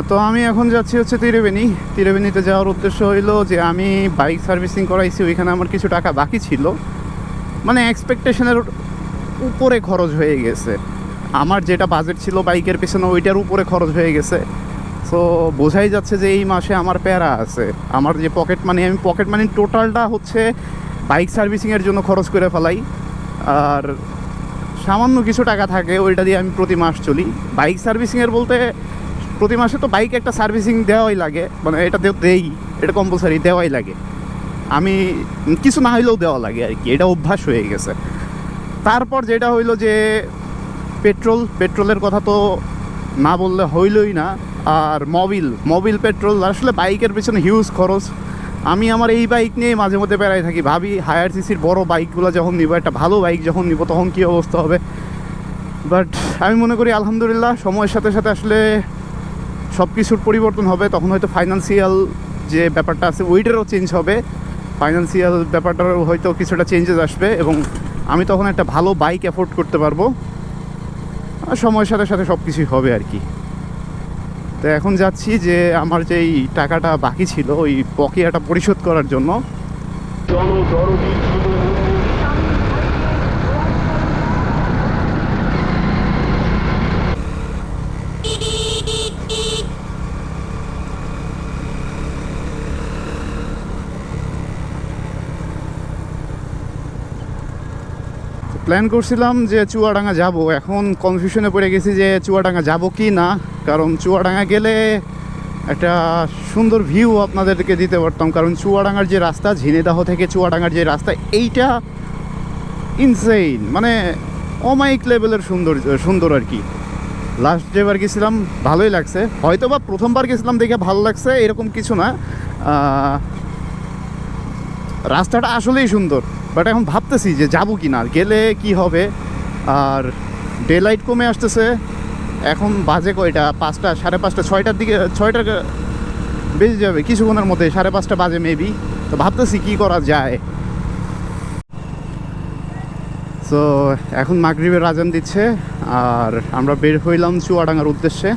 তো আমি এখন যাচ্ছি হচ্ছে ত্রিবেণীতে যাওয়ার উদ্দেশ্য হইলো যে আমি বাইক সার্ভিসিং করাইছি, ওইখানে আমার কিছু টাকা বাকি ছিল, মানে এক্সপেকটেশনের উপরে খরচ হয়ে গেছে। আমার যেটা বাজেট ছিল বাইকের পেছনে ওইটার উপরে খরচ হয়ে গেছে। সো বোঝাই যাচ্ছে যে এই মাসে আমার প্যারা আছে। আমার যে আমি পকেট মানি টোটালটা হচ্ছে বাইক সার্ভিসিংয়ের জন্য খরচ করে ফেলাই, আর সামান্য কিছু টাকা থাকে ওইটা দিয়ে আমি প্রতি মাস চলি। বাইক সার্ভিসিংয়ের বলতে প্রতি মাসে তো বাইক একটা সার্ভিসিং দেওয়াই লাগে, মানে এটা এটা কম্পালসারি দেওয়াই লাগে। আমি কিছু না হইলেও দেওয়া লাগে আর কি, এটা অভ্যাস হয়ে গেছে। তারপর যেটা হইলো যে পেট্রোলের কথা তো না বললে হইলই না। আর মোবিল পেট্রোল আসলে বাইকের পেছনে হিউজ খরচ। আমি আমার এই বাইক নিয়ে মাঝে মধ্যে বেড়াই থাকি, ভাবি হায়ার সিসির বড় বাইকগুলো যখন নিব, একটা ভালো বাইক যখন নিব তখন কী অবস্থা হবে। বাট আমি মনে করি আলহামদুলিল্লাহ সময়ের সাথে সাথে আসলে সব কিছুর পরিবর্তন হবে। তখন হয়তো ফাইন্যান্সিয়াল যে ব্যাপারটা আছে ওইটারও চেঞ্জ হবে, ফাইন্যান্সিয়াল ব্যাপারটারও হয়তো কিছুটা চেঞ্জেস আসবে, এবং আমি তখন একটা ভালো বাইক অ্যাফোর্ড করতে পারবো। আর সময়ের সাথে সাথে সব কিছুই হবে আর কি। তো এখন যাচ্ছি যে আমার যেই টাকাটা বাকি ছিল ওই বকেয়াটা পরিশোধ করার জন্য। প্ল্যান করছিলাম যে চুয়াডাঙ্গা যাব, এখন কনফিউশনে পড়ে গেছি যে চুয়াডাঙ্গা যাব কি না। কারণ চুয়াডাঙ্গা গেলে একটা সুন্দর ভিউ আপনাদেরকে দিতে পারতাম, কারণ চুয়াডাঙ্গার যে রাস্তা, ঝিনেদাহ থেকে চুয়াডাঙ্গার যে রাস্তা, এইটা ইনসেইন, মানে অমাইক লেভেলের সুন্দর আর কি। লাস্ট যেবার গেছিলাম ভালোই লাগছে, হয়তো বা প্রথমবার গেছিলাম দেখে ভালো লাগছে এরকম কিছু না, রাস্তাটা আসলেই সুন্দর। বাট এখন ভাবতেছি যে যাবো কি না, গেলে কি হবে। আর ডে লাইট কমে আসতেছে, এখন বাজে কয়টা, 5টা 5:30 6টার দিকে, 6টা বেজে যাবে কিছুক্ষণের মধ্যে, 5:30 বাজে মেবি। তো ভাবতেছি কি করা যায়। সো এখন মাগরিবের আজান দিচ্ছে আর আমরা বের হইলাম চুয়াডাঙ্গার উদ্দেশ্যে।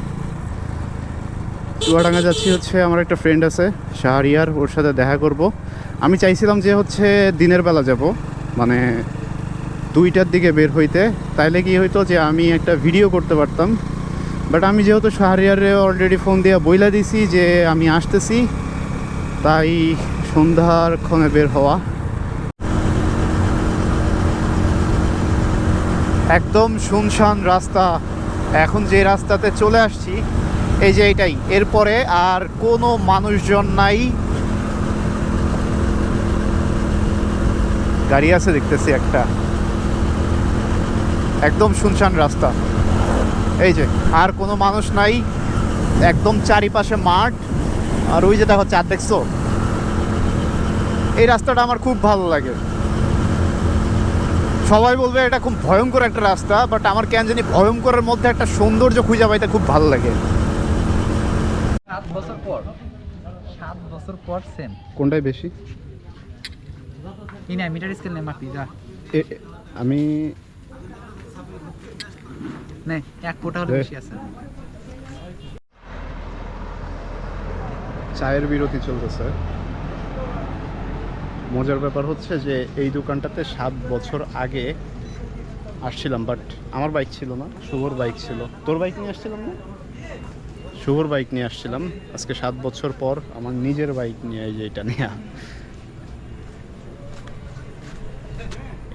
চুয়াডাঙ্গা যাচ্ছি হচ্ছে আমার একটা ফ্রেন্ড আছে শাহরিয়ার, ওর সাথে দেখা করব। আমি চাইছিলাম যে হচ্ছে দিনের বেলা যাব, মানে 2টার দিকে বের হইতে, তাইলে কি হইতো যে আমি একটা ভিডিও করতে পারতাম। বাট আমি যেহেতু শাহরিয়ারে অলরেডি ফোন দিয়ে বইলা দিছি যে আমি আসতেছি, তাই সন্ধ্যার ক্ষণে বের হওয়া। একদম শুনশান রাস্তা। এখন যে রাস্তাতে চলে আসছি এই যে এইটাই, এরপরে আর কোনো মানুষজন নাই। গাড়ি আছে দেখতেছি একটা, একদম শুনশান রাস্তা। এই যে আর কোনো মানুষ নাই, একদম চারিপাশে মাঠ। আর ওই যে দেখো চাঁদ দেখছো, এই রাস্তাটা আমার খুব ভালো লাগে। সবাই বলবে এটা খুব ভয়ঙ্কর একটা রাস্তা, বাট আমার কেন জানি ভয়ঙ্করের মধ্যে একটা সৌন্দর্য খুঁজে পাইতে খুব ভালো লাগে। 7 বছর পর সেম কোনটাই বেশি? কি না মিটার স্কেল নেই মাপি যা, আমি নে 1 ফুট হলে বেশি আছে। চায়ের বিরতি চলতেছে। মজার ব্যাপার হচ্ছে যে এই দোকানটাতে 7 বছর আগে আসছিলাম, বাট আমার বাইক ছিল না, শুভর বাইক ছিল। তোর বাইক নিয়ে আসছিলাম না? শুভর বাইক নিয়ে আসছিলাম। আজকে 7 বছর পর আমার নিজের বাইক নিয়ে, এই যে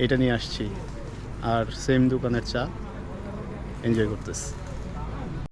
এটা নিয়ে আসছি, আর সেম দোকানের চা এনজয় করতেছি।